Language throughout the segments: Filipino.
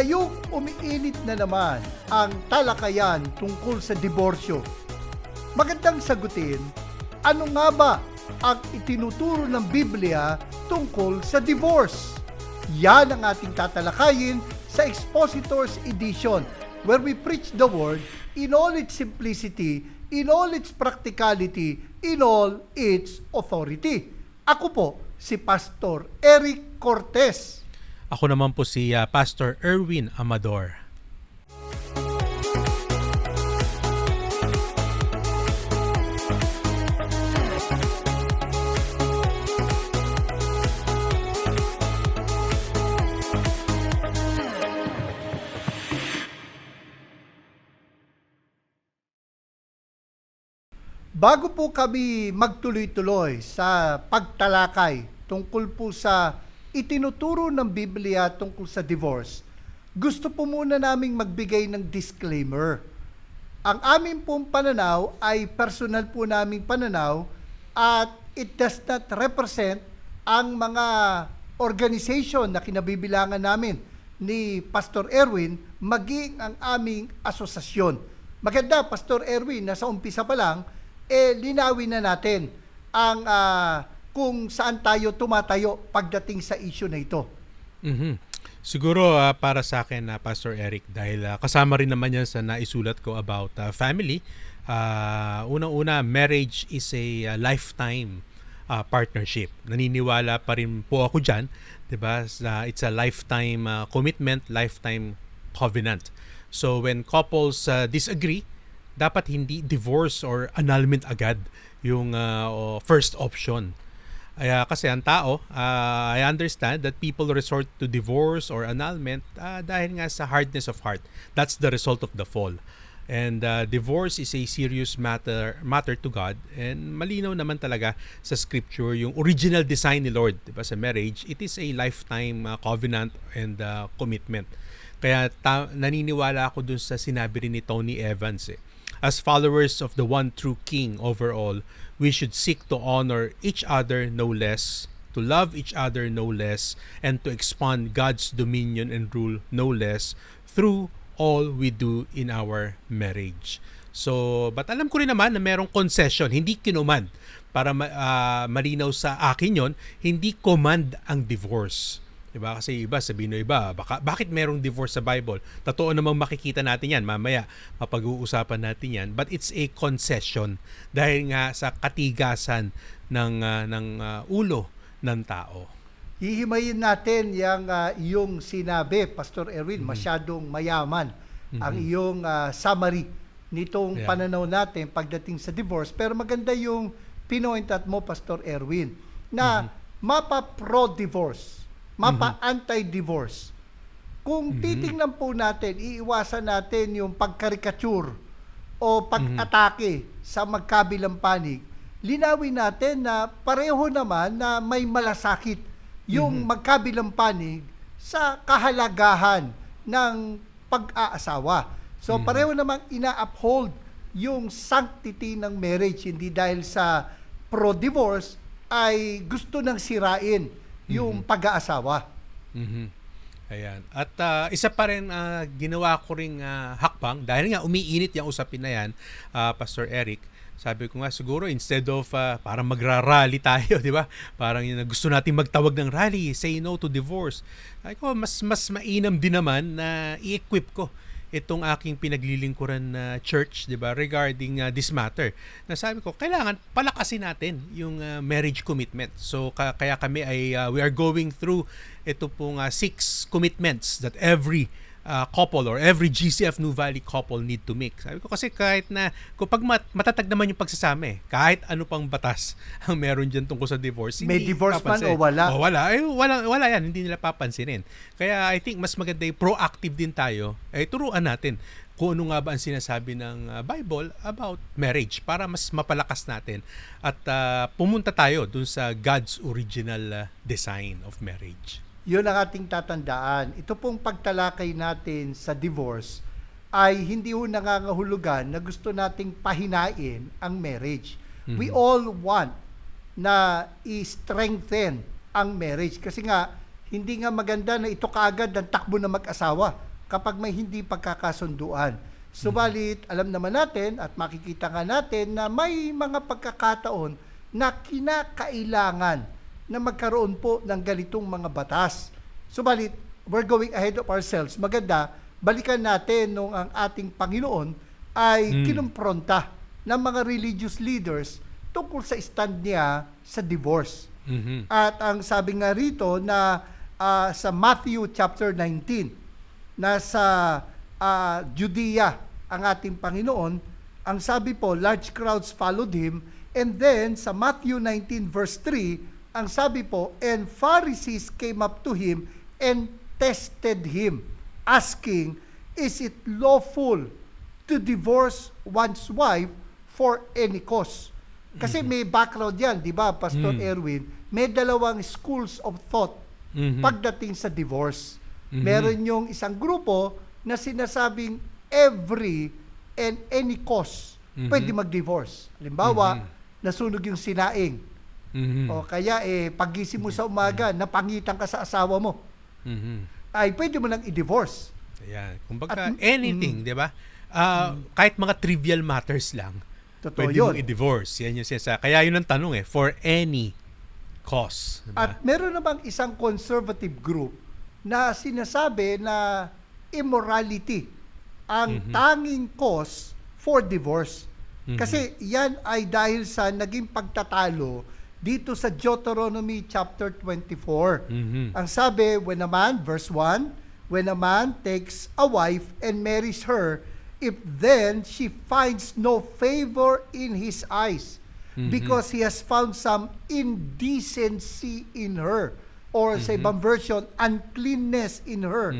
Ngayong umiinit na naman ang talakayan tungkol sa diborsyo. Magandang sagutin, ano nga ba ang itinuturo ng Biblia tungkol sa divorce? Yan ang ating tatalakayin sa Expositors Edition, where we preach the Word in all its simplicity, in all its practicality, in all its authority. Ako po, si Pastor Eric Cortez. Ako naman po si Pastor Erwin Amador. Bago po kami magtuloy-tuloy sa pagtalakay tungkol po sa itinuturo ng Biblia tungkol sa divorce, gusto po muna naming magbigay ng disclaimer. Ang aming pong pananaw ay personal po naming pananaw at it does not represent ang mga organization na kinabibilangan namin ni Pastor Erwin maging ang aming asosasyon. Maganda, Pastor Erwin, nasa umpisa pa lang, linawin na natin ang kung saan tayo tumatayo pagdating sa issue na ito. Siguro para sa akin, Pastor Eric, dahil kasama rin naman yan sa naisulat ko about family. Unang-una, marriage is a lifetime partnership. Naniniwala pa rin po ako dyan, diba? It's a lifetime commitment, lifetime covenant. So when couples disagree, dapat hindi divorce or annulment agad yung first option. Kasi ang tao, I understand that people resort to divorce or annulment dahil nga sa hardness of heart. That's the result of the fall. And divorce is a serious matter to God. And malinaw naman talaga sa scripture yung original design ni Lord, diba, sa marriage. It is a lifetime covenant and commitment. Kaya naniniwala ako dun sa sinabi rin ni Tony Evans. As followers of the one true King overall, we should seek to honor each other no less, to love each other no less, and to expand God's dominion and rule no less through all we do in our marriage. So, but alam ko rin naman na merong concession, hindi kinumand. Para malinaw sa akin yon, hindi command ang divorce. Diba? Kasi iba, sabihin ng iba, bakit merong divorce sa Bible? Totoo namang makikita natin yan. Mamaya, mapag-uusapan natin yan. But it's a concession dahil nga sa katigasan ng ulo ng tao. Hihimayin natin yung sinabi, Pastor Erwin, masyadong mayaman ang iyong summary nitong pananaw natin pagdating sa divorce. Pero maganda yung pinointat mo, Pastor Erwin, na mapa pro-divorce, mapa anti-divorce. Kung titingnan po natin, iiwasan natin yung pagkarikature o pag-atake sa magkabilang panig. Linawin natin na pareho naman na may malasakit yung magkabilang panig sa kahalagahan ng pag-aasawa. So pareho namang ina-uphold yung sanctity ng marriage, hindi dahil sa pro-divorce ay gusto nang sirain yung pag-aasawa. Ayan. At isa pa rin ginawa ko ring hakbang dahil nga umiinit yung usapin na yan, Pastor Eric. Sabi ko nga siguro instead of parang magra-rally tayo, di ba? Parang yun, gusto natin magtawag ng rally, say no to divorce. Ay ko mas mainam din naman na i-equip ko itong aking pinaglilingkuran na church, di ba, regarding this matter. Nasabi ko, kailangan palakasin natin yung marriage commitment. So, kaya kami ay, we are going through ito pong 6 commitments that every couple or every GCF New Valley couple need to make. Sabi ko kasi kahit na kapag matatag naman yung pagsasama kahit ano pang batas ang meron dyan tungkol sa divorce, may divorce man o wala? Wala yan, hindi nila papansinin. Kaya I think mas maganda yung proactive din tayo, turuan natin kung ano nga ba ang sinasabi ng Bible about marriage para mas mapalakas natin at pumunta tayo dun sa God's original design of marriage. Yun ang ating tatandaan. Ito pong pagtalakay natin sa divorce ay hindi ho nangangahulugan na gusto nating pahinain ang marriage. We all want na i-strengthen ang marriage kasi nga hindi nga maganda na ito kaagad ang takbo na mag-asawa. kapag may hindi pagkakasunduan. Subalit, alam naman natin at makikita nga natin na may mga pagkakataon na kinakailangan na magkaroon po ng ganitong mga batas. Subalit, we're going ahead of ourselves. Maganda, balikan natin nung ang ating Panginoon ay kinumpronta ng mga religious leaders tungkol sa stand niya sa divorce. At ang sabi nga rito na sa Matthew chapter 19, nasa Judea ang ating Panginoon, ang sabi po, large crowds followed him, and then sa Matthew 19 verse 3, ang sabi po, and Pharisees came up to him and tested him, asking, is it lawful to divorce one's wife for any cause? Kasi may background yan, di ba, Pastor Erwin? May dalawang schools of thought pagdating sa divorce. Meron yung isang grupo na sinasabing every and any cause pwede mag-divorce. Halimbawa, nasunog yung sinaing. O kaya pagising mo sa umaga, napangitan ka sa asawa mo. Ay pwede mo nang i-divorce. Ayan. Kumbaga, anything, di ba? Kahit mga trivial matters lang, Totoo pwede yun. mong i-divorce. Yan yung kaya yun ang tanong for any cause. Diba? At meron namang isang conservative group na sinasabi na immorality ang tanging cause for divorce. Kasi yan ay dahil sa naging pagtatalo dito sa Deuteronomy chapter 24. Ang sabi, when a man, verse 1, when a man takes a wife and marries her, if then she finds no favor in his eyes, because he has found some indecency in her, or sa ibang version, uncleanness in her,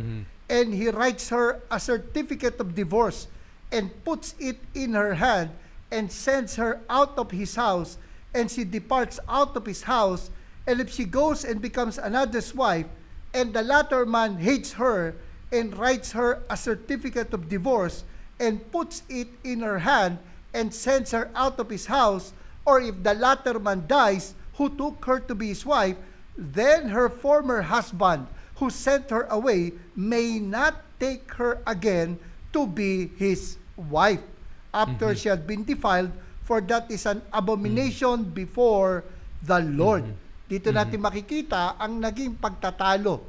and he writes her a certificate of divorce and puts it in her hand and sends her out of his house, and she departs out of his house, and if she goes and becomes another's wife, and the latter man hates her and writes her a certificate of divorce and puts it in her hand and sends her out of his house, or if the latter man dies who took her to be his wife, then her former husband who sent her away may not take her again to be his wife after she had been defiled, for that is an abomination before the Lord. Dito natin makikita ang naging pagtatalo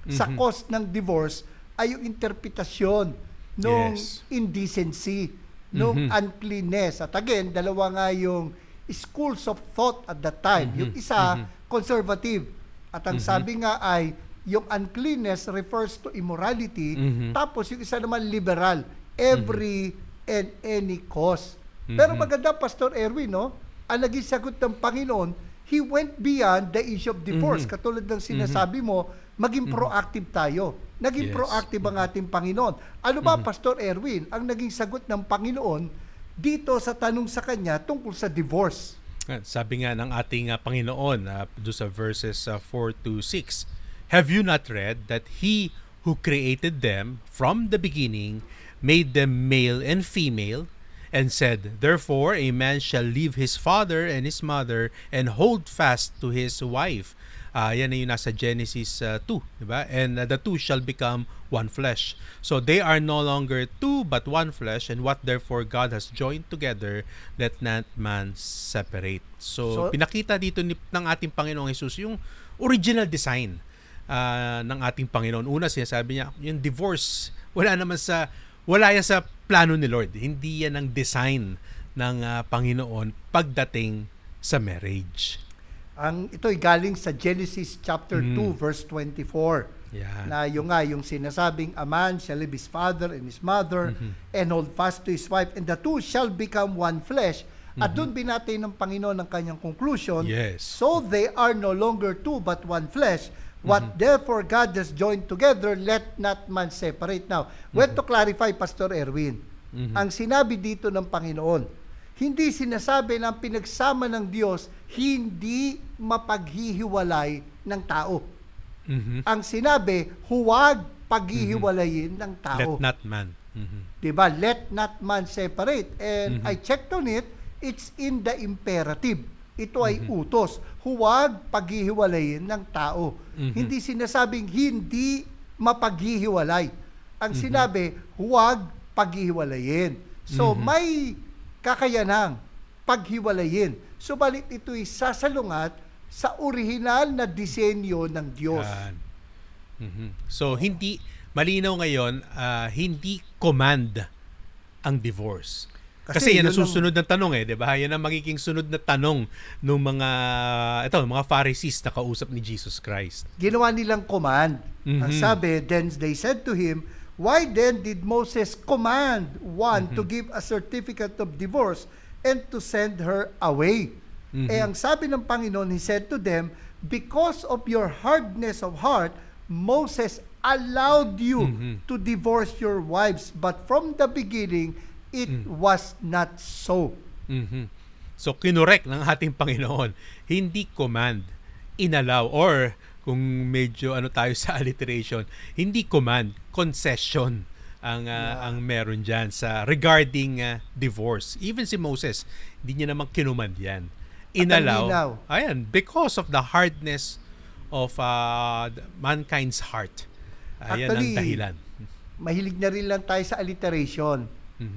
sa cause ng divorce ay yung interpretasyon nung indecency, nung uncleanness. At again, dalawa nga yung schools of thought at that time. Yung isa, conservative. At ang sabi nga ay, yung uncleanness refers to immorality, tapos yung isa naman liberal, every and any cause. Pero maganda, Pastor Erwin, no? Ang naging sagot ng Panginoon, He went beyond the issue of divorce. Katulad ng sinasabi mo, maging proactive tayo. Naging proactive ang ating Panginoon. Ano ba, Pastor Erwin, ang naging sagot ng Panginoon dito sa tanong sa Kanya tungkol sa divorce? Sabi nga ng ating Panginoon doon sa verses 4 to 6, have you not read that He who created them from the beginning made them male and female, and said, therefore a man shall leave his father and his mother and hold fast to his wife. Yan na yung nasa Genesis 2, diba? And the two shall become one flesh. So they are no longer two but one flesh, and what therefore God has joined together, let not man separate. So pinakita dito ng ating Panginoong Jesus yung original design ng ating Panginoon. Una, sinasabi niya, yung divorce, wala yan sa plano ni Lord. Hindi yan ang design ng Panginoon pagdating sa marriage. Ito'y galing sa Genesis chapter 2 verse 24. Yan. Na yung sinasabing, a man shall leave his father and his mother and hold fast to his wife, and the two shall become one flesh. At doon binatay ng Panginoon ang kanyang conclusion. So they are no longer two but one flesh. What therefore God has joined together, let not man separate. Now, when to clarify, Pastor Erwin, ang sinabi dito ng Panginoon, hindi sinasabi na ang pinagsama ng Diyos hindi mapaghihiwalay ng tao. Ang sinabi, huwag paghihiwalayin ng tao. Let not man. Diba? Let not man separate. And I checked on it, it's in the imperative. Ito ay utos. Huwag paghihiwalayin ng tao. Hindi sinasabing hindi mapaghihiwalay. ang sinabi, huwag paghiwalayin. So, may kakayanang paghiwalayin. Subalit ito'y sasalungat sa orihinal na disenyo ng Diyos. Yan. So, malinaw ngayon, hindi command ang divorce. Kasi yan ang susunod na tanong di ba? Yan ang magiging sunod na tanong ng mga Pharisees na kausap ni Jesus Christ. Ginawa nilang command. Ang sabi, then they said to him, why then did Moses command one to give a certificate of divorce and to send her away? Ang sabi ng Panginoon, He said to them, because of your hardness of heart, Moses allowed you to divorce your wives, but from the beginning, it was not so. So, kinorek ng ating Panginoon. Hindi command, inallow, or kung medyo tayo sa alliteration, hindi command, concession ang meron dyan sa regarding divorce. Even si Moses, hindi niya naman kinumand yan. Inallow. Ayan, because of the hardness of mankind's heart. Ayan ang dahilan. Mahilig na rin lang tayo sa alliteration.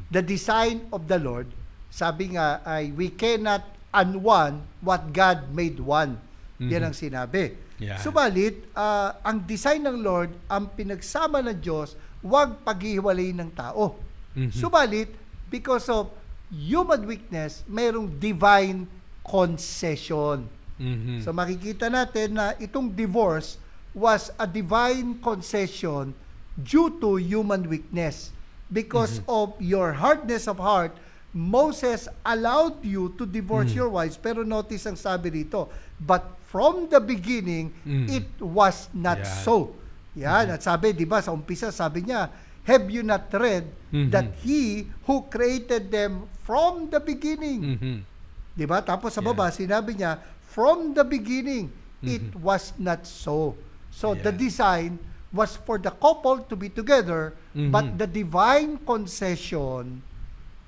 The design of the Lord, sabi nga ay we cannot unone what God made one. Yan ang sinabi. Yeah. Subalit, ang design ng Lord, ang pinagsama ng Diyos, huwag paghiwalay ng tao. Subalit, because of human weakness, mayroong divine concession. So makikita natin na itong divorce was a divine concession due to human weakness. Because of your hardness of heart, Moses allowed you to divorce your wives. Pero notice ang sabi dito, but from the beginning, it was not so. Yan, at sabi, di ba, sa umpisa, sabi niya, have you not read that He who created them from the beginning? Di ba? Tapos sa baba, sinabi niya, from the beginning, it was not so. So, the design was for the couple to be together, but the divine concession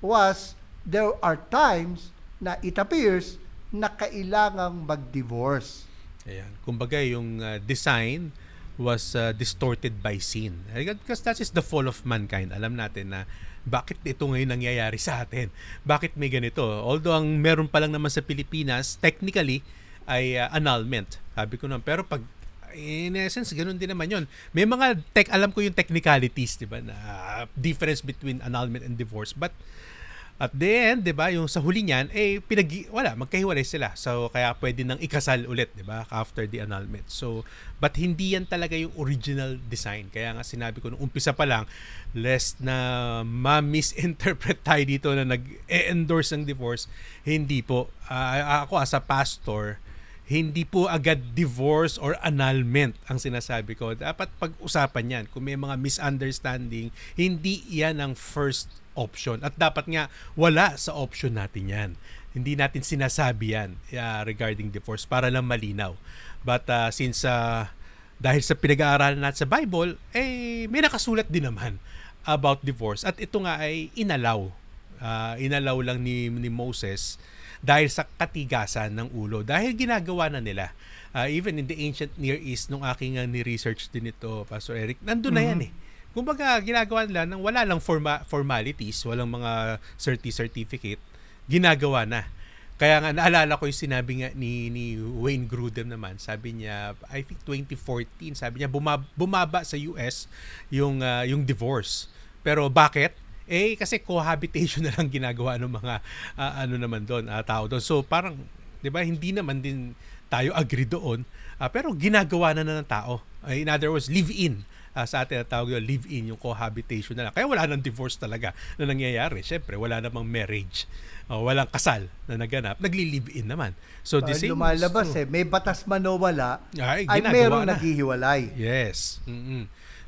was, there are times na it appears na kailangang mag-divorce. Ayan. Kumbaga, yung design was distorted by sin. Because that is the fall of mankind. Alam natin na bakit ito ngayon nangyayari sa atin. Bakit may ganito? Although ang meron pa lang naman sa Pilipinas, technically, ay annulment. Sabi ko naman, pero pag in essence, ganun din naman yun. May mga alam ko yung technicalities, di ba, na difference between annulment and divorce. But at the end, di ba, yung sa huli niyan, magkahiwalay sila. So, kaya pwede nang ikasal ulit, di ba, after the annulment. So, but hindi yan talaga yung original design. Kaya nga sinabi ko nung umpisa pa lang, lest na ma-misinterpret tayo dito na nag-endorse ng divorce. Hindi po. Ako as a pastor, hindi po agad divorce or annulment ang sinasabi ko. Dapat pag-usapan yan. Kung may mga misunderstanding, hindi yan ang first option. At dapat nga, wala sa option natin yan. Hindi natin sinasabi yan regarding divorce para lang malinaw. But since dahil sa pinag-aaralan natin sa Bible, may nakasulat din naman about divorce. At ito nga ay inalaw. Inalaw lang ni Moses dahil sa katigasan ng ulo. Dahil ginagawa na nila. Even in the ancient Near East, nung aking ni-research din ito, Pastor Eric, nandun na yan Kumbaga, ginagawa nila nang wala lang formalities, walang mga certificate, ginagawa na. Kaya nga, naalala ko yung sinabi nga ni Wayne Grudem naman. Sabi niya, I think 2014, sabi niya, bumaba sa US yung divorce. Pero bakit? Kasi cohabitation na lang ginagawa ng mga tao doon. So parang, 'di ba, hindi naman din tayo agree doon, pero ginagawa na ng tao. In other words, live-in. Sa atin tawag yung live-in, yung cohabitation na lang. Kaya wala nang divorce talaga na nangyayari. Siyempre, wala namang marriage. Walang kasal na naganap. Nagli-live-in naman. So the same lumalabas may batas man o wala, ay merong naghihiwalay. Yes.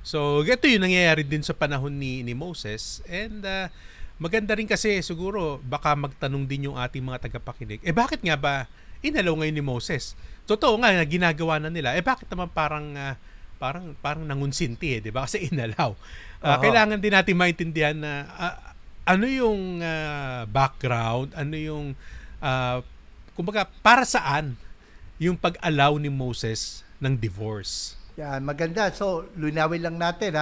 So, ito yung nangyayari din sa panahon ni Moses. And maganda rin kasi siguro baka magtanong din yung ating mga tagapakinig. Bakit nga ba inalaw ngayon ni Moses? Totoo nga na ginagawa na nila. Bakit naman parang nangunsinti, 'di ba? Kasi inalaw. Kailangan din natin maintindihan na ano yung background, ano yung kumbaga para saan yung pag-allow ni Moses ng divorce. Yan, maganda. So, linawin lang natin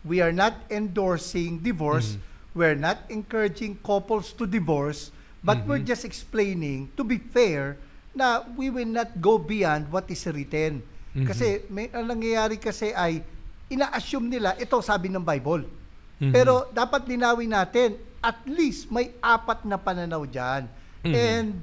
we are not endorsing divorce, we're not encouraging couples to divorce, but we're just explaining, to be fair, na we will not go beyond what is written. Kasi ang nangyayari kasi ay ina-assume nila, ito sabi ng Bible. Pero dapat linawin natin, at least may 4 na pananaw dyan. And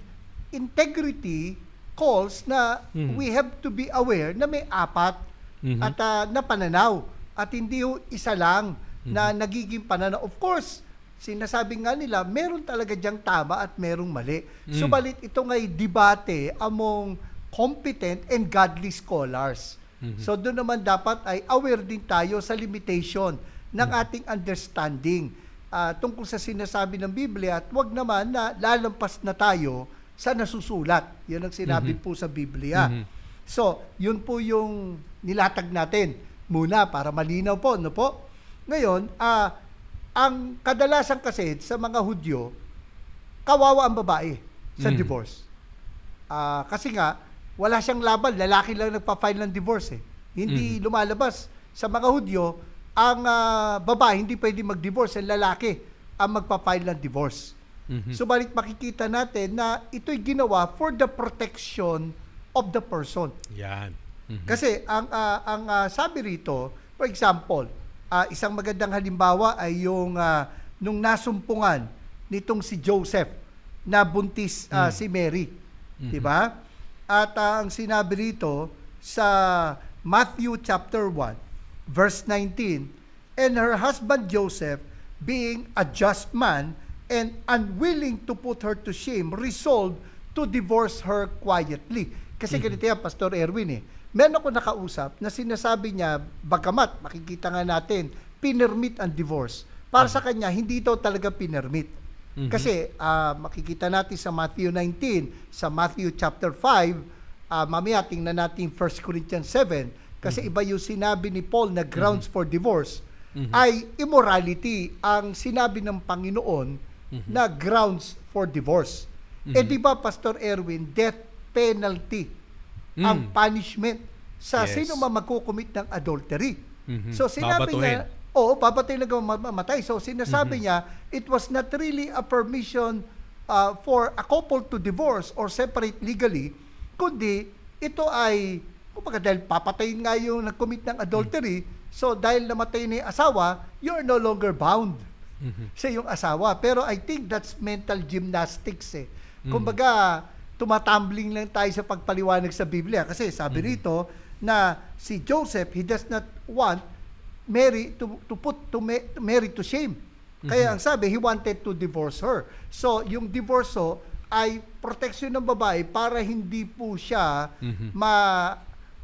integrity calls na we have to be aware na may 4 at na pananaw. At hindi isa lang na nagiging pananaw. Of course, sinasabi nga nila, meron talaga diyang tama at merong mali. Subalit ito nga'y debate among competent and godly scholars. So doon naman dapat ay aware din tayo sa limitation ng ating understanding tungkol sa sinasabi ng Biblia, at wag naman na lalampas na tayo sa nasusulat. Yan ang sinabi po sa Biblia. So, yun po yung nilatag natin muna para malinaw po, no po? Ngayon, ang kadalasan kasi sa mga Hudyo, kawawa ang babae sa divorce. Kasi nga, wala siyang laban, lalaki lang nagpa-file ng divorce eh. Hindi lumalabas. Sa mga Hudyo, ang babae hindi pwede mag-divorce, ang lalaki ang magpa-file ng divorce. Subalit makikita natin na ito'y ginawa for the protection of the person. Yan. Kasi ang sabi rito, for example, isang magandang halimbawa ay yung nung nasumpungan nitong si Joseph na buntis si Mary, 'di ba? At ang sinabi rito sa Matthew chapter 1 verse 19, and her husband Joseph, being a just man and unwilling to put her to shame, resolved to divorce her quietly. Kasi ganito yan, Pastor Erwin meron ako nakausap na sinasabi niya, bagamat makikita nga natin, pinermit ang divorce. Para sa kanya, hindi ito talaga pinermit. Kasi makikita natin sa Matthew 19, sa Matthew chapter 5, mamaya tingnan natin 1 Corinthians 7, kasi iba yung sinabi ni Paul na grounds for divorce, ay immorality ang sinabi ng Panginoon na grounds for divorce. Di ba, Pastor Erwin, death penalty ang punishment sa sino man magkukumit ng adultery. So sinabi niya, babatuhin lang mamatay. So sinasabi niya, it was not really a permission for a couple to divorce or separate legally, kundi ito ay, kumbaga dahil papatayin nga yung nag-commit ng adultery, so dahil namatay na yung asawa, you're no longer bound sa yung asawa. Pero I think that's mental gymnastics Kumbaga, tumatumbling lang tayo sa pagpaliwanag sa Biblia. Kasi sabi rito na si Joseph, he does not want Mary to put Mary to shame. Kaya ang sabi, he wanted to divorce her. So, yung divorce ay protection ng babae para hindi po siya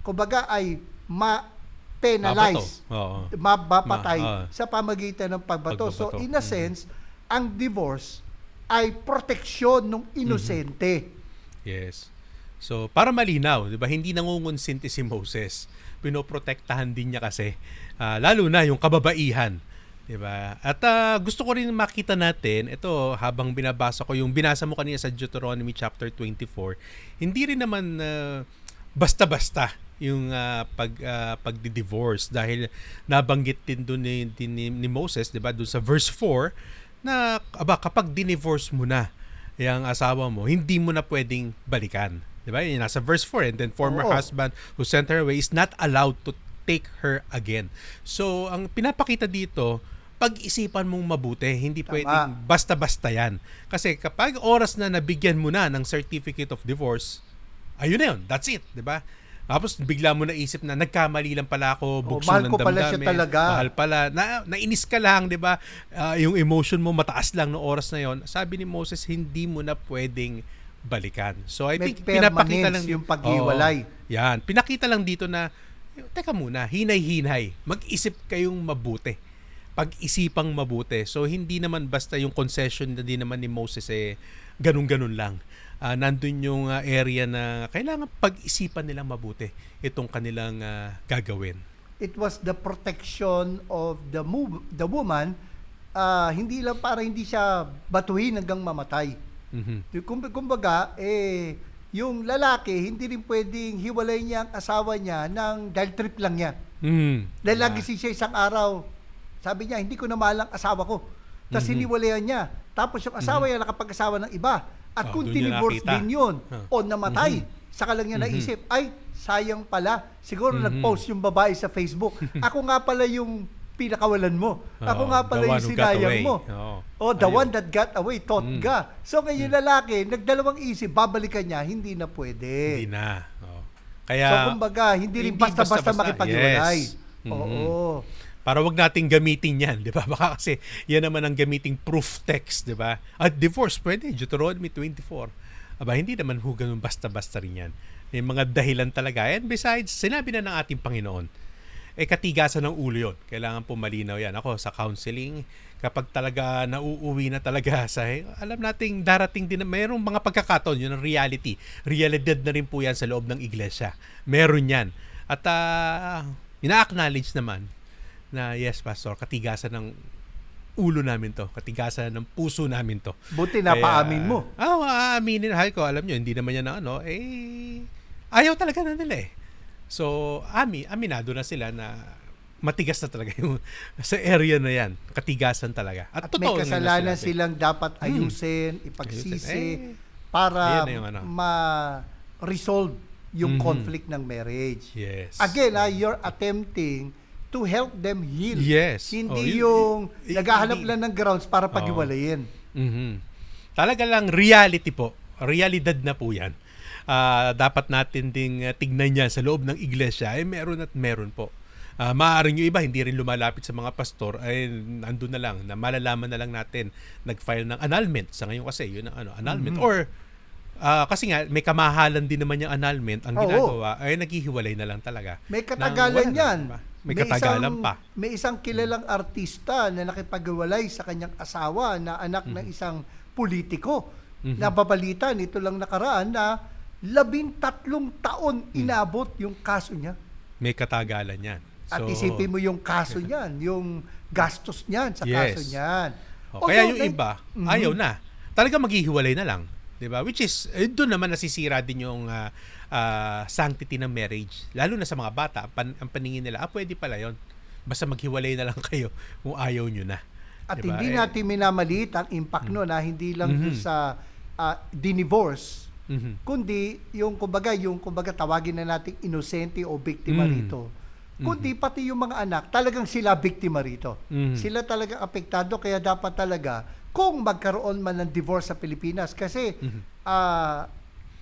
kumbaga ay ma-penalize, mapatay sa pamagitan ng pagbato. So, in a sense, ang divorce ay proteksyon ng inosente. Yes. So, para malinaw, 'di ba? Hindi nangungonsinti si Moses. Pinoprotektahan din niya kasi lalo na yung kababaihan, 'di ba? At gusto ko rin makita natin, ito habang binabasa ko yung binasa mo kanina sa Deuteronomy chapter 24, hindi rin naman basta-basta yung pagdi-divorce dahil nabanggit din doon ni Moses, 'di ba? Doon sa verse 4 na kapag divorce mo na yung asawa mo, hindi mo na pwedeng balikan. Diba? Yung nasa verse 4, and then former husband who sent her away is not allowed to take her again. So, ang pinapakita dito, pag-isipan mong mabuti, hindi pwedeng basta-basta yan. Kasi kapag oras na nabigyan mo na ng certificate of divorce, ayun na yun, that's it, diba? Tapos bigla mo naisip na nagkamali lang pala ako, bugso ng damdamin. Mahal ko pala siya talaga. Mahal pala. Nainis ka lang, di ba? Yung emotion mo mataas lang no oras na yon. Sabi ni Moses, hindi mo na pwedeng balikan. So I think pinapakita lang yung paghiwalay. Yan. Pinakita lang dito na, teka muna, hinay-hinay. Mag-isip kayong mabuti. Pag-isipang mabuti. So hindi naman basta yung concession na din naman ni Moses ganun-ganun lang. Nandun yung area na kailangan pag-isipan nilang mabuti itong kanilang gagawin. It was the protection of the woman, hindi lang para hindi siya batuhin hanggang mamatay. Kumbaga, yung lalaki, hindi rin pwedeng hiwalay niya ang asawa niya dahil trip lang niya. Dahil lagi siya isang araw Sabi niya, hindi ko na mahal ang asawa ko. Tapos hiniwalayan niya. Tapos yung asawa niya nakapag-asawa ng iba. At kung doon niya tinivorce nakita. din yun o namatay, saka lang niya naisip, ay, sayang pala. Siguro nag-post yung babae sa Facebook. Ako nga pala yung pinakawalan mo. Ako nga the pala one yung who got sinayang away. mo. Oo. The Ayun. one that got away, thought ka. So ngayon lalaki, nagdalawang isip, babalikan niya, hindi na pwede. Hindi na. Oo. So Kaya, kumbaga, hindi rin hindi basta-basta basta-basta. makipaghiwalay. Yes. Oo. para wag nating gamitin yan, di ba? Baka kasi yan naman ang gamiting proof text, di ba? At divorce, pwede. Deuteronomy 24. Aba, hindi naman ho ganun basta-basta rin yan. May mga dahilan talaga. And besides, sinabi na ng ating Panginoon, katigasan ng ulo yun. Kailangan po malinaw yan. Ako, sa counseling, kapag talaga nauuwi na talaga sa, alam nating darating din na mayroong mga pagkakataon, yun ang reality. Realidad na rin po yan sa loob ng iglesia. Meron yan. At ina-acknowledge naman na yes, Pastor, katigasan ng ulo namin to. Katigasan ng puso namin to. Buti napaamin mo. Aaminin. Hay ko, alam nyo, hindi naman yan na ayaw talaga na nila eh. So, aminado na sila na matigas na talaga yung sa area na yan. Katigasan talaga. At May totoo kasalanan na sinabi. silang dapat ayusin, ipagsisi, Ayusin. para Ayan na yung ano. ma-resolve yung conflict ng marriage. Yes. Again, you're attempting to help them heal. Yes. Hindi Oh, yung naghahanap lang ng grounds para paghiwalayin. Talaga lang reality po. Realidad na po yan. Dapat natin ding tignan yan sa loob ng iglesia. Meron at meron po. Maaaring yung iba hindi rin lumalapit sa mga pastor, ay andun na lang, na malalaman na lang natin, nag-file ng annulment. Sa ngayon kasi, yun ang annulment. Or, kasi nga, may kamahalan din naman yung annulment. Ang ginagawa ay naghihiwalay na lang talaga. May katagalan yan. May katagalan pa. May isang kilalang artista na nakipaghiwalay sa kanyang asawa na anak ng isang politiko. Nababalita nito lang nakaraan na 13 taon inabot yung kaso niya. May katagalan yan. At isipin mo yung kaso niyan, yung gastos niyan sa kaso niyan. Kaya yung iba, ayaw na. Talaga maghihiwalay na lang. 'Di ba? Which is, doon naman nasisira din yung sanctity ng marriage. Lalo na sa mga bata, ang paningin nila, pwede pala yon. Basta maghiwalay na lang kayo kung ayaw nyo na. At diba? hindi natin minamalit ang impact no na hindi lang dun sa dinivorce, kundi yung kumbaga tawagin na nating inosente o biktima rito. Kundi pati yung mga anak, talagang sila biktima rito. Sila talagang apektado, kaya dapat talaga kung magkaroon man ng divorce sa Pilipinas, kasi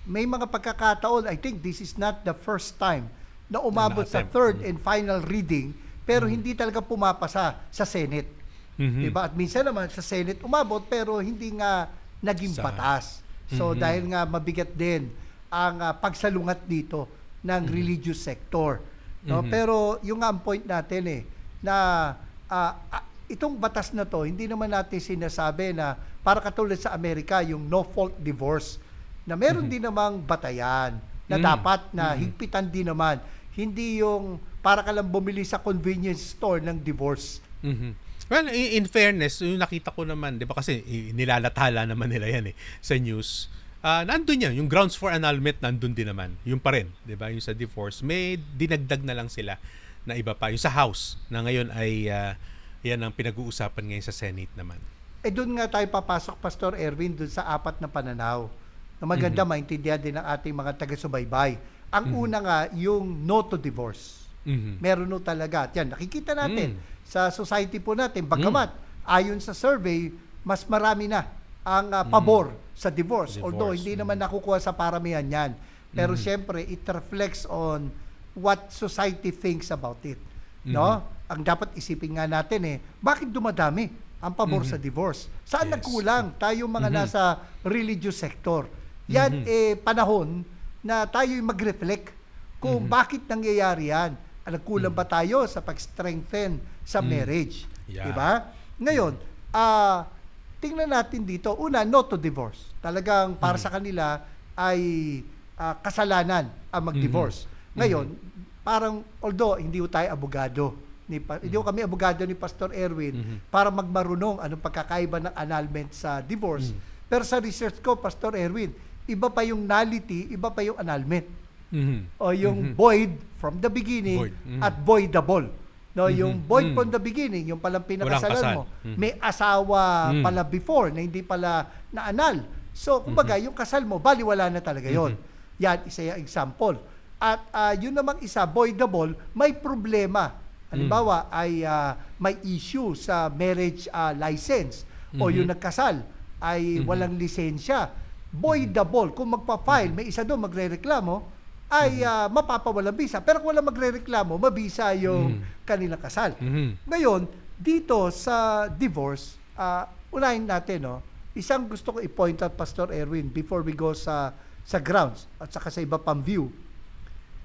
may mga pagkakataon, I think this is not the first time na umabot sa third and final reading, pero hindi talaga pumapasa sa Senate. Diba? At minsan naman sa Senate umabot pero hindi nga naging batas. So dahil nga mabigat din ang pagsalungat dito ng religious sector. No? Pero yung nga ang point natin na itong batas na to, hindi naman natin sinasabi na para katulad sa Amerika, yung no-fault divorce, na meron din namang batayan na dapat na higpitan din naman. Hindi yung para ka lang bumili sa convenience store ng divorce. Well, in fairness, yung nakita ko naman, di ba kasi nilalathala naman nila yan sa news. Nandun yan, yung grounds for annulment nandun din naman. Yung pa rin, di ba? Yung sa divorce, may dinagdag na lang sila na iba pa. Yung sa House, na ngayon ay yan ang pinag-uusapan ngayon sa Senate naman. Doon nga tayo papasok, Pastor Erwin, doon sa apat na pananaw na maganda maintindihan din ng ating mga taga-subaybay. Ang una nga, yung no to divorce. Meron no talaga. At yan, nakikita natin sa society po natin, bagamat ayon sa survey, mas marami na ang pabor sa divorce. Although hindi naman nakukuha sa paramihan yan. Pero siyempre, it reflects on what society thinks about it. No? Ang dapat isipin nga natin bakit dumadami ang pabor sa divorce? Saan nagkulang? Tayo mga nasa religious sector. Yan panahon na tayo mag-reflect kung bakit nangyayari yan. Nagkulang ba tayo sa pag-strengthen sa marriage? Yeah. Diba? Ngayon, tingnan natin dito. Una, no to divorce. Talagang para sa kanila ay kasalanan ang mag-divorce. Ngayon, parang although hindi tayo abogado, hindi kami abogado ni Pastor Erwin para magmarunong anong pagkakaiba ng annulment sa divorce. Pero sa research ko, Pastor Erwin, iba pa yung nullity, iba pa yung annulment. O yung void from the beginning at voidable. No, yung boy from the beginning, yung palang pinakasalan mo, may asawa pala before na hindi pala naanal. So, kumbaga, yung kasal mo, baliwala na talaga yon. Yan, isa yung example. At yun namang isa, boy double, may problema. Halimbawa, ay may issue sa marriage license o yung nagkasal ay walang lisensya. Boy double, kung magpa-file, may isa doon magrereklamo, ay mapapawalang bisa. Pero kung walang magrereklamo, mabisa yung kanilang kasal. Ngayon, dito sa divorce, unahin natin, no, isang gusto ko i-point out, Pastor Erwin, before we go sa grounds at saka sa iba pang view.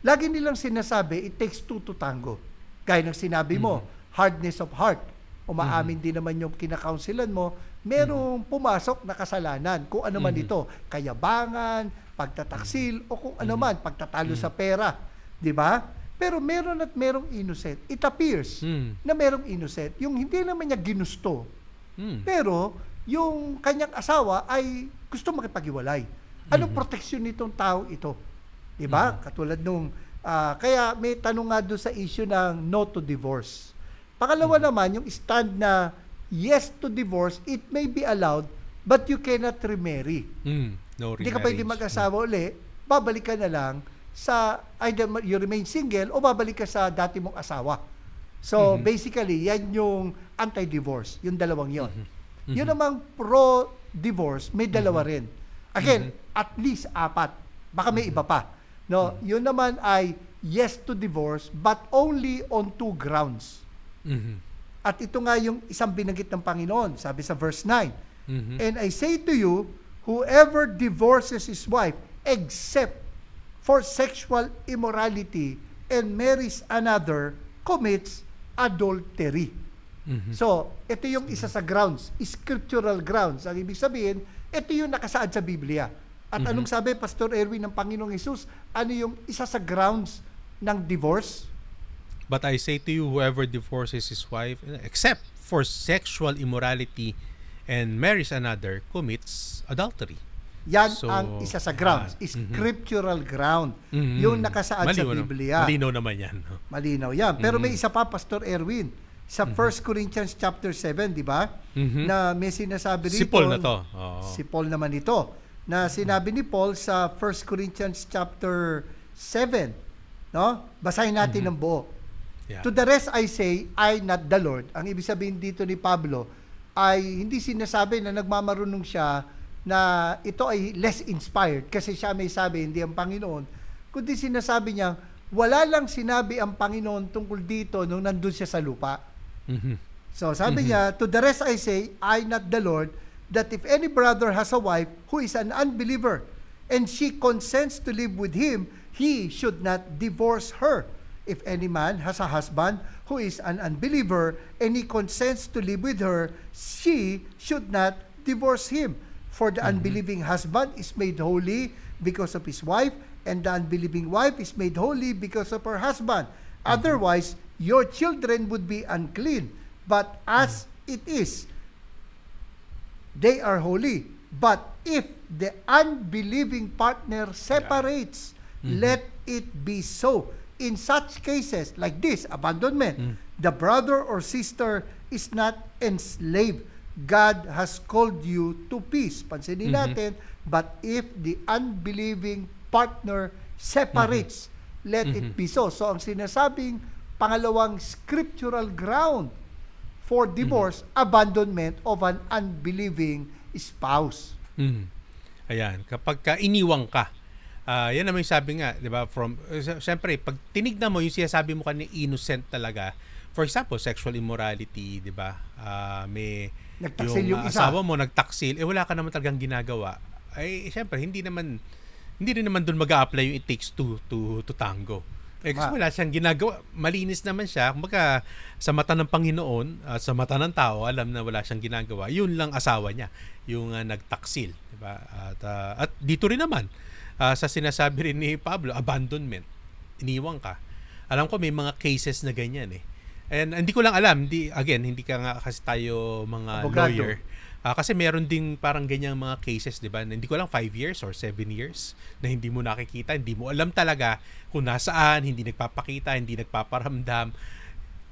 Lagi nilang sinasabi, it takes two to tango. Gaya ng sinabi mo, hardness of heart. Umaamin din naman yung kinakaunsilan mo, merong pumasok na kasalanan, kung ano man ito, kayabangan, pagtataksil, o kung ano man, pagtatalo sa pera. Di ba? Pero meron at merong innocent. It appears na merong innocent. Yung hindi naman niya ginusto, pero yung kanyang asawa ay gusto makipag-iwalay. Anong proteksyon nitong tao ito? Di ba? Katulad nung, kaya may tanong nga doon sa issue ng no to divorce. Pangalawa naman, yung stand na yes to divorce, it may be allowed, but you cannot remarry. No remarriage. Hindi ka pwede mag-asawa uli, babalik ka na lang sa, either you remain single o babalik ka sa dati mong asawa. So, basically, yan yung anti-divorce, yung dalawang yon. Yun namang pro-divorce, may dalawa rin. Again, at least 4. Baka may iba pa. No, yun naman ay yes to divorce, but only on 2 grounds. At ito nga yung isang binanggit ng Panginoon, sabi sa verse 9. And I say to you, whoever divorces his wife except for sexual immorality and marries another commits adultery. So, ito yung isa sa grounds, scriptural grounds. Ang ibig sabihin, ito yung nakasaad sa Biblia. At anong sabi, Pastor Erwin, ng Panginoong Hesus? Ano yung isa sa grounds ng divorce? But I say to you, whoever divorces his wife, except for sexual immorality and marries another, commits adultery. Yan ang isa sa grounds, scriptural ground. Yung nakasaad sa Biblia. Malinaw naman yan. No? Malinaw yan. Pero may isa pa, Pastor Erwin, sa 1 Corinthians chapter 7, di ba? Na may sinasabi rito. Si Paul na to. Si Paul naman ito. Na sinabi ni Paul sa 1 Corinthians chapter 7. No? Basahin natin ng buo. Yeah. To the rest I say, I not the Lord. Ang ibig sabihin dito ni Pablo ay hindi sinasabi na nagmamarunong siya na ito ay less inspired kasi siya may sabi, hindi ang Panginoon. Kundi sinasabi niya, wala lang sinabi ang Panginoon tungkol dito nung nandun siya sa lupa. So sabi niya, to the rest I say, I not the Lord, that if any brother has a wife who is an unbeliever and she consents to live with him, he should not divorce her. If any man has a husband who is an unbeliever and he consents to live with her, she should not divorce him. For the unbelieving husband is made holy because of his wife, and the unbelieving wife is made holy because of her husband. Otherwise, your children would be unclean. But as it is, they are holy. But if the unbelieving partner separates, let it be so. In such cases like this, abandonment, the brother or sister is not enslaved. God has called you to peace. Pansinin natin, but if the unbelieving partner separates, let it be so. So ang sinasabing pangalawang scriptural ground for divorce, abandonment of an unbelieving spouse. Ayan, kapag iniwang ka, yan naman yung sabi nga, di ba, siyempre, pag tinignan mo yung sinasabi mo kanina innocent talaga, for example, sexual immorality, di ba, may Nagtaksil yung isa. asawa mo nagtaksil, wala ka naman talagang ginagawa, ay siyempre, hindi rin naman doon mag-a-apply yung it takes two to tango. Kasi wala siyang ginagawa, malinis naman siya, kumbaga sa mata ng Panginoon, sa mata ng tao, alam na wala siyang ginagawa, yun lang asawa niya, yung nagtaksil, di ba? At dito rin naman, sa sinasabi rin ni Pablo, abandonment, iniwang ka. Alam ko may mga cases na ganyan eh. And hindi ko lang alam, hindi ka nga kasi tayo mga abogado, lawyer. Kasi meron ding parang ganyang mga cases, di ba? Hindi ko lang 5 years or 7 years na hindi mo nakikita, hindi mo alam talaga kung nasaan, hindi nagpapakita, hindi nagpaparamdam.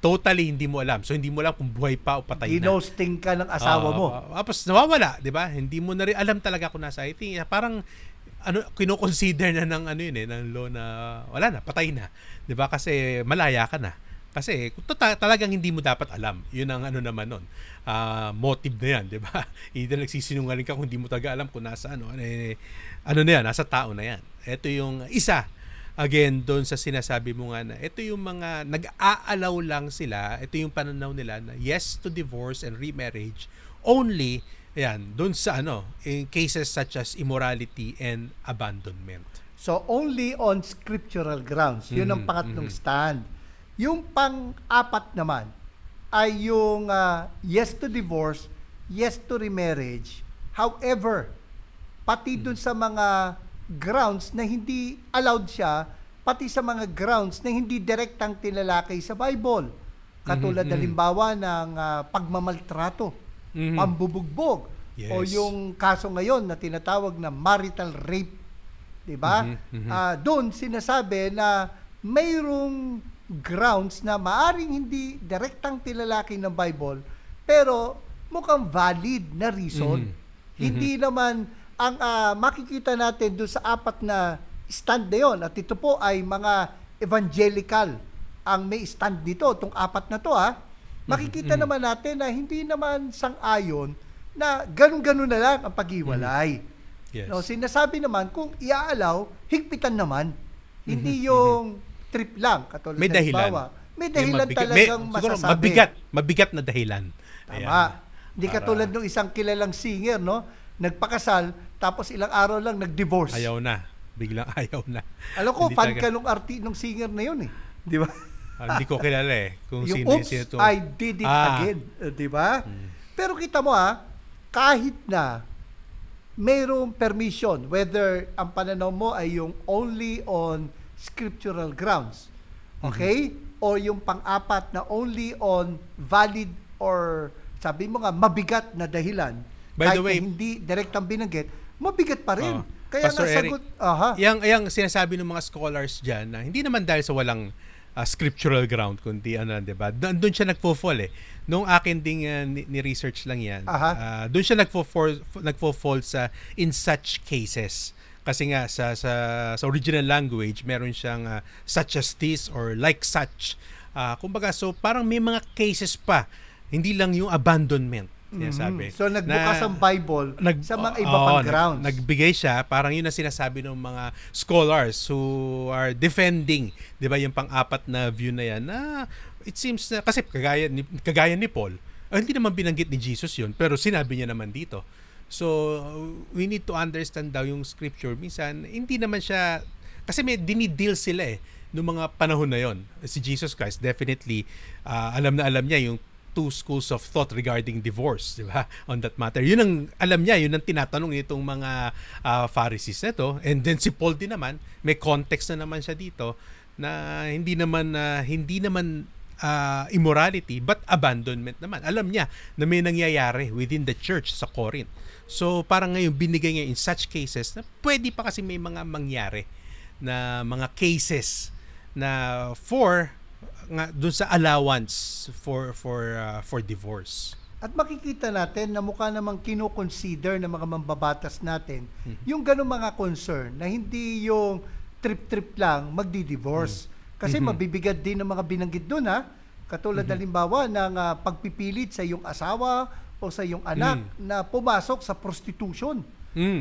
totally hindi mo alam. So hindi mo alam kung buhay pa o patay na. Ginosting ka ng asawa mo. Tapos nawawala, 'di ba? Hindi mo na rin alam talaga kung nasa. I think parang kino-consider na ng ano yun ng law na wala na, patay na. 'Di ba? Kasi malaya ka na. Kasi talagang hindi mo dapat alam. Yun ang ano naman nun. Motive na yan, 'di ba? Either nagsisinungaling ka kung hindi mo talaga alam kung nasa ano na yan, nasa tao na yan. Ito yung isa. Again, doon sa sinasabi mo nga na ito yung mga nag-aalaw lang sila, ito yung pananaw nila na yes to divorce and remarriage only, ayan, doon sa in cases such as immorality and abandonment. So, only on scriptural grounds. Yun ang pangatlong stand. Yung pang-apat naman ay yung yes to divorce, yes to remarriage. However, pati dun sa mga grounds na hindi allowed siya, pati sa mga grounds na hindi direktang tinalakay sa Bible. Katulad halimbawa ng pagmamaltrato, pambubugbog, Yes. o yung kaso ngayon na tinatawag na marital rape. Diba? Doon sinasabi na mayroong grounds na maaring hindi direktang tinalakay ng Bible, pero mukhang valid na reason. Hindi naman ang makikita natin doon sa apat na stand na yun, at ito po ay mga evangelical ang may stand dito, itong apat na to makikita naman natin na hindi naman sang-ayon na ganun-ganun na lang ang paghiwalay. Yes. No, sinasabi naman kung iaalaw, higpitan naman. Hindi yung trip lang, katulad May ng dahilan. halimbawa. May dahilan mabigat- talagang siguro masasabi. mabigat na dahilan. Tama. Hindi katulad ng isang kilalang singer, no? Nagpakasal, tapos ilang araw lang nag-divorce. Ayaw na. Biglang ayaw na. Alam ko, Hindi fan talaga. ka nung singer na yun Di ba? Hindi ko kilala kung Yung sino oops, to. I did it again. Di ba? Pero kita mo kahit na mayroong permission, whether ang pananaw mo ay yung only on scriptural grounds, okay? O yung pang-apat na only on valid or sabi mo nga, mabigat na dahilan. By kahit the way, na hindi direktang binanggit, mabigat pa rin. Kaya Pastor nga sagot, Yang sinasabi ng mga scholars diyan na hindi naman dahil sa walang scriptural ground kundi 'di ba? Doon siya nagfo-fall Nung akin ding ni-research lang 'yan. Doon siya nagfo-fall sa in such cases. Kasi nga sa original language, meron siyang such as this or like such. Kumbaga so parang may mga cases pa, hindi lang yung abandonment. Sinasabi. So nagbukas ang Bible sa mga iba pang grounds. Nagbigay siya, parang yun ang sinasabi ng mga scholars who are defending, 'di ba, yung pang-apat na view na yan. Na it seems na kasi kagaya ni Paul, hindi naman binanggit ni Jesus yun, pero sinabi niya naman dito. So we need to understand daw yung scripture. Minsan hindi naman siya kasi may dinideal sila noong mga panahon na yon. Si Jesus Christ definitely alam niya yung two schools of thought regarding divorce, di ba? On that matter. Yun ang alam niya, yun ang tinatanong nitong mga Pharisees na to. And then si Paul din naman, may context na naman siya dito na hindi naman immorality but abandonment naman. Alam niya na may nangyayari within the church sa Corinth. So parang ngayon binigay niya in such cases na pwede pa kasi may mga mangyari na mga cases na doon sa allowance for divorce. At makikita natin na mukha namang kino-consider ng mga mambabatas natin yung ganung mga concern na hindi yung trip-trip lang magdi-divorce. Kasi mabibigat din ng mga binanggit doon katulad halimbawa ng pagpipilit sa iyong asawa o sa iyong anak na pumasok sa prostitution.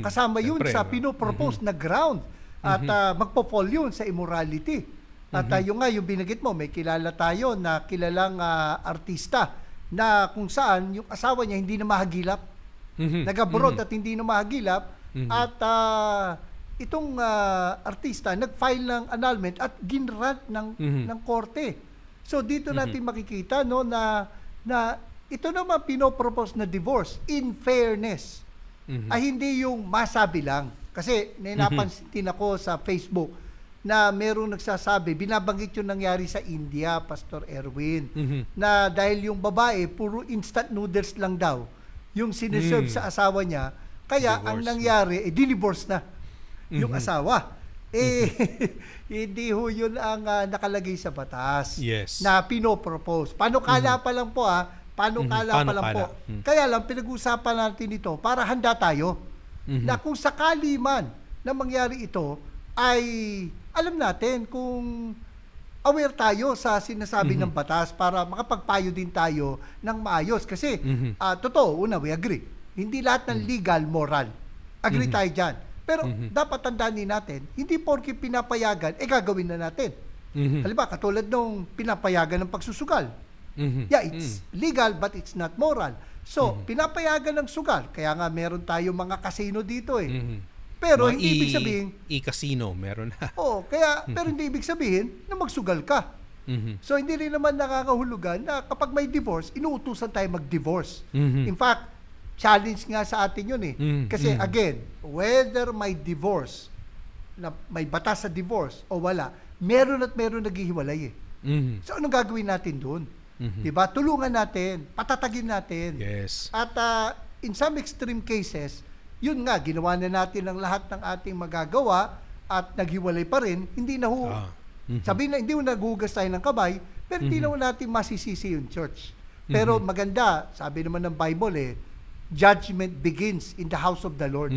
Kasama yun Siyempre, sa pinopropose na ground at magpo-fall yun sa immorality. At yung binanggit mo, may kilala tayo na kilalang artista na kung saan yung asawa niya hindi na mahagilap. Nag-abroad at hindi na mahagilap. At itong artista nag-file ng annulment at ginrant ng korte. So dito natin makikita na ito naman pinopropose na divorce in fairness. Ay hindi yung masabi lang. Kasi napansin ako sa Facebook na merong nagsasabi, binabanggit yung nangyari sa India, Pastor Erwin, na dahil yung babae, puro instant noodles lang daw yung sineserve sa asawa niya, kaya ang nangyari, dinivorce na yung asawa. Eh, hindi ho yun ang nakalagay sa batas Yes. na pinopropose. Panukala pa lang po panukala pa lang po. Panukala. Kaya lang pinag-usapan natin ito para handa tayo na kung sakali man na mangyari ito ay alam natin kung aware tayo sa sinasabi ng batas para makapagpayo din tayo ng maayos. Kasi, totoo, una, we agree. Hindi lahat ng legal, moral. Agree tayo dyan. Pero dapat tandaan din natin, hindi porke pinapayagan, gagawin na natin. Halimbawa, katulad nung pinapayagan ng pagsusugal. Yeah, it's legal but it's not moral. So, pinapayagan ng sugal. Kaya nga meron tayo mga casino dito Pero Mga hindi ibig sabihin, i-casino meron na. pero hindi ibig sabihin na magsugal ka. So, hindi rin naman nakakahulugan na kapag may divorce, inuutusan tayo mag-divorce. In fact, challenge nga sa atin yun Kasi again, whether may divorce, na may batas sa divorce o wala, meron at meron naghihiwalay So, anong gagawin natin doon? Diba? Tulungan natin, patatagin natin. Yes. At in some extreme cases, yun nga, ginawa na natin ang lahat ng ating magagawa at naghiwalay pa rin, hindi na sabihin na hindi mo naghugas tayo ng kabay, pero hindi na natin masisisi yung church. Pero maganda, sabi naman ng Bible judgment begins in the house of the Lord.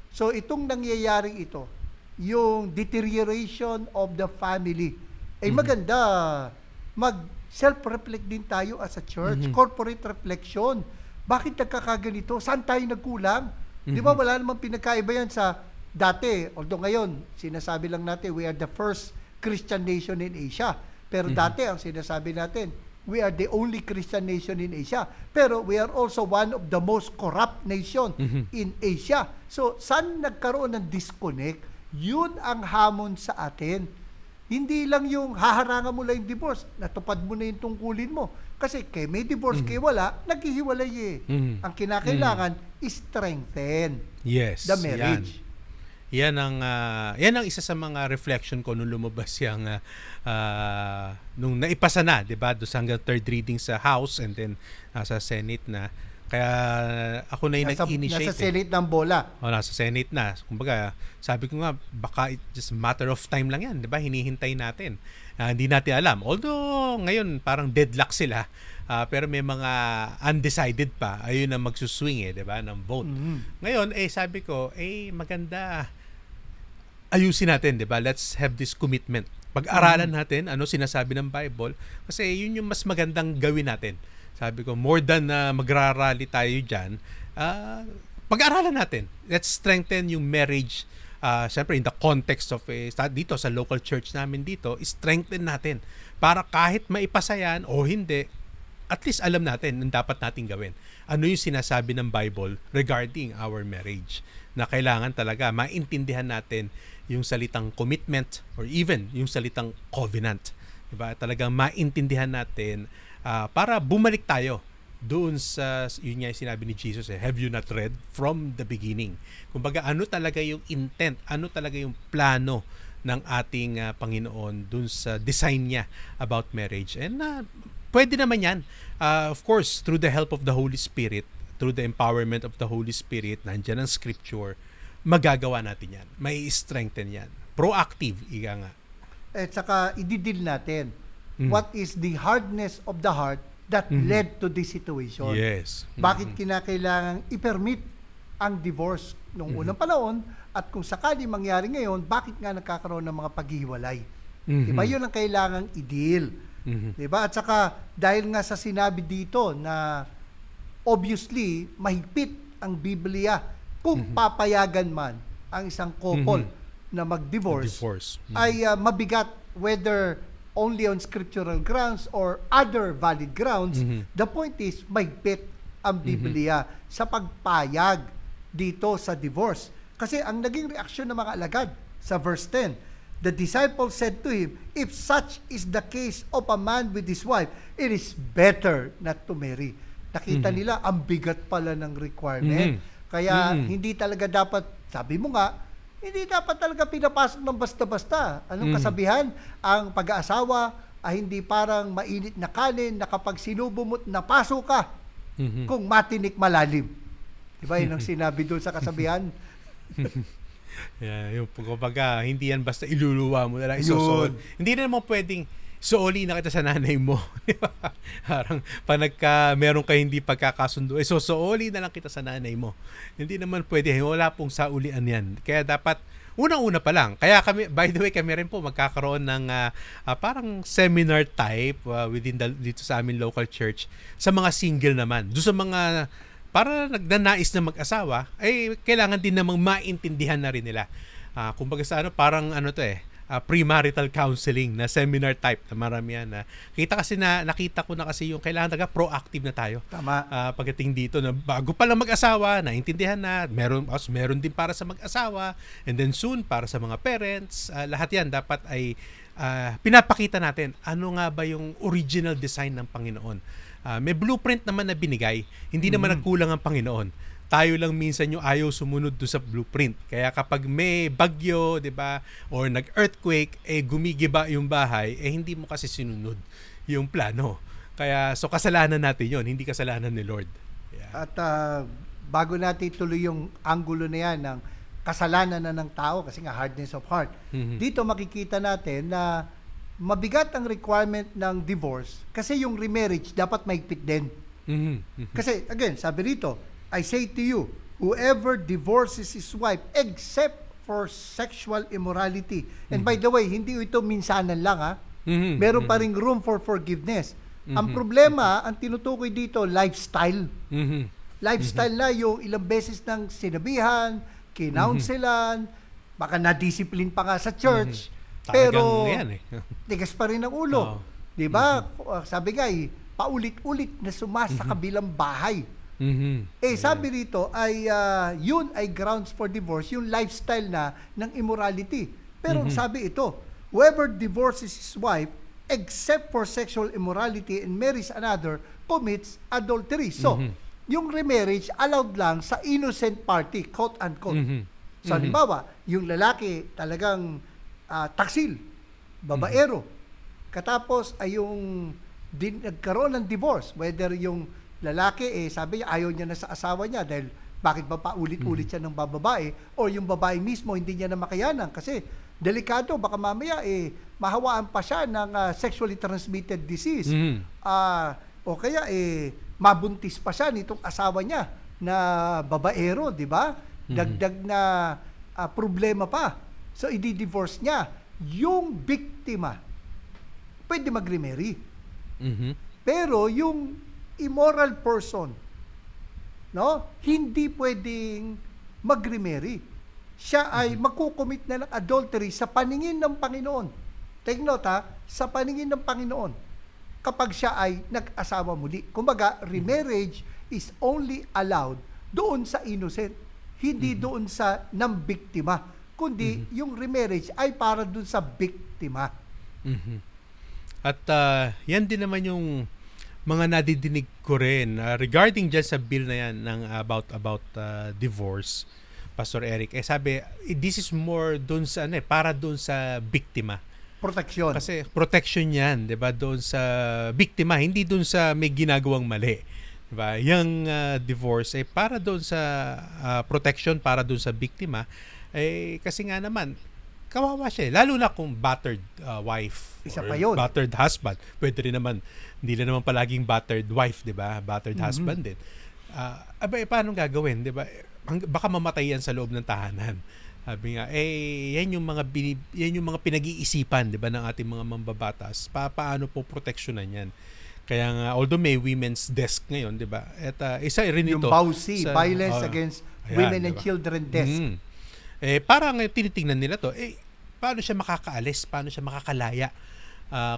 So itong nangyayaring ito, yung deterioration of the family, maganda, mag-self-reflect din tayo as a church, corporate reflection. Bakit nagkakaganito? Saan tayo nagkulang? Di ba wala namang pinagkaiba yan sa dati, although ngayon, sinasabi lang natin, we are the first Christian nation in Asia. Pero dati, ang sinasabi natin, we are the only Christian nation in Asia. Pero we are also one of the most corrupt nation in Asia. So, saan nagkaroon ng disconnect? Yun ang hamon sa atin. Hindi lang yung haharangan mo lang yung divorce, natupad mo na yung tungkulin mo. Kasi kay may divorce, kay wala, naghihiwalay Ang kinakailangan, strengthen the marriage. Yan ang isa sa mga reflection ko nung lumabas yung nung naipasa na, 'di ba? Doon hanggang third reading sa House and then sa Senate na. Kaya ako na yung nag-initiate. Nasa Senate ng bola. Nasa Senate na. Kumbaga, sabi ko nga, baka it's just a matter of time lang yan, 'di ba? Hinihintay natin. Hindi natin alam. Although ngayon parang deadlock sila. Pero may mga undecided pa. Ayun na magsuswing 'di ba, ng vote. Ngayon sabi ko, maganda ayusin natin, 'di ba? Let's have this commitment. Pag-aralan natin ano sinasabi ng Bible kasi yun yung mas magandang gawin natin. Sabi ko, more than magrarally tayo diyan, pag-aralan natin. Let's strengthen yung marriage. Siyempre in the context of dito sa local church namin dito, strengthen natin para kahit maipasa yan o hindi, at least alam natin ang dapat nating gawin. Ano yung sinasabi ng Bible regarding our marriage, na kailangan talaga maintindihan natin yung salitang commitment or even yung salitang covenant. Diba? Talagang maintindihan natin para bumalik tayo doon sa, yun nga yung sinabi ni Jesus, have you not read from the beginning? Kumbaga, ano talaga yung intent, ano talaga yung plano ng ating Panginoon doon sa design niya about marriage. And pwede naman yan. Of course, through the help of the Holy Spirit, through the empowerment of the Holy Spirit, nandyan ang Scripture, magagawa natin yan. May strengthen yan. Proactive, ika nga. At saka, ididil natin what is the hardness of the heart that led to this situation. Yes. Bakit kinakailangang i-permit ang divorce nung unang panahon at kung sakali mangyari ngayon, bakit nga nagkakaroon ng mga paghihiwalay? Diba? Yun ang kailangang i-deal. Diba? At saka, dahil nga sa sinabi dito na obviously, mahigpit ang Biblia kung papayagan man ang isang couple na mag-divorce, ay mabigat whether only on scriptural grounds or other valid grounds. The point is, mahigpit ang Biblia sa pagpayag dito sa divorce. Kasi ang naging reaksyon ng mga alagad sa verse 10, the disciples said to him, if such is the case of a man with his wife, it is better not to marry. Nakita nila, ang bigat pala ng requirement. Kaya hindi talaga dapat, sabi mo nga, hindi dapat talaga pinapasok ng basta-basta. Anong kasabihan? Ang pag-aasawa ay hindi parang mainit na kanin na kapag sinubo mo't napaso ka kung matinik malalim. Diba yun ang sinabi doon sa kasabihan? Yung kumbaga, hindi yan basta iluluwa mo na lang, Yun. isosool. Hindi na naman pwedeng sooli na kita sa nanay mo. Di ba? Parang meron kayo hindi pagkakasundo, sosooli na lang kita sa nanay mo. Hindi naman pwede. Wala pong saulian yan. Kaya dapat, unang-una pa lang. Kaya kami, by the way, kami rin po magkakaroon ng parang seminar type dito sa amin local church sa mga single naman. Doon sa mga para nagnanais na mag-asawa, ay kailangan din namang maintindihan na rin nila. Kumbaga sa parang premarital counseling na seminar type na marami yan. Nakita ko na kasi yung kailangan talaga proactive na tayo. Tama. Pagdating dito na bago pa lang mag-asawa, naintindihan na, meron din para sa mag-asawa, and then soon para sa mga parents. Lahat yan dapat ay pinapakita natin ano nga ba yung original design ng Panginoon. May blueprint naman na binigay, hindi naman nagkulang ang Panginoon. Tayo lang minsan yung ayaw sumunod do sa blueprint. Kaya kapag may bagyo, 'di ba, or nag-earthquake, gumigiba yung bahay, hindi mo kasi sinunod yung plano. Kaya kasalanan natin 'yon, hindi kasalanan ni Lord. Yeah. At bago natin tuloy yung anggulo na yan ng kasalanan na ng tao, kasi nga hardness of heart, dito makikita natin na mabigat ang requirement ng divorce kasi yung remarriage dapat maigpit din. Kasi again, sabi rito, I say to you, whoever divorces his wife except for sexual immorality. And by the way, hindi ito minsanan lang meron pa ring room for forgiveness. Ang problema, ang tinutukoy dito, lifestyle. Lifestyle na yung ilang beses ng sinabihan, kinounselan, baka na-discipline pa nga sa church. Pero yan, tigas pa rin ang ulo. 'Di ba? Sabi nga paulit-ulit na sa kabilang bahay. Sabi rito ay yun ay grounds for divorce, yung lifestyle na ng immorality. Pero sabi ito, whoever divorces his wife except for sexual immorality and marries another commits adultery. So, yung remarriage allowed lang sa innocent party, quote unquote. So, halimbawa, yung lalaki talagang taksil, babaero. Katapos ay yung nagkaroon ng divorce, whether yung lalaki sabi niya ayaw niya na sa asawa niya dahil bakit ba paulit-ulit siya ng babae, o yung babae mismo hindi niya na makayanan kasi delikado, baka mamaya mahawaan pa siya ng sexually transmitted disease. O kaya mabuntis pa siya nitong asawa niya na babaero, di ba? Dagdag na problema pa. So, i-divorce niya. Yung biktima, pwede mag-remarry. Pero yung immoral person, hindi pwedeng mag-remarry. Siya ay magkukomit na ng adultery sa paningin ng Panginoon. Take note sa paningin ng Panginoon. Kapag siya ay nag-asawa muli. Kumbaga, remarriage is only allowed doon sa innocent, hindi doon sa nambiktima. Kundi yung remarriage ay para dun sa biktima. At yan din naman yung mga nadidinig ko rin regarding dyan sa bill na yan ng about divorce, Pastor Eric. Sabi, this is more dun sa para dun sa biktima. Protection. Kasi protection yan, 'di ba? Doon sa biktima, hindi doon sa may ginagawang mali. 'Di ba? Yung divorce para doon sa protection para doon sa biktima. Kasi nga naman, kawawa siya. Lalo na kung battered wife. Isa pa yun. Battered husband. Pwede rin naman, hindi na naman palaging battered wife, di ba? Battered husband din. Paano gagawin, di ba? Baka mamatay yan sa loob ng tahanan. Sabi nga, yan yung mga pinag-iisipan, di ba, ng ating mga mambabatas. Paano po proteksyonan yan? Kaya nga, although may women's desk ngayon, di ba? At isa rin ito. Yung BAUC, Violence Against Women and diba? Children Desk. Parang tinitingnan nila to, paano siya makakaalis, paano siya makakalaya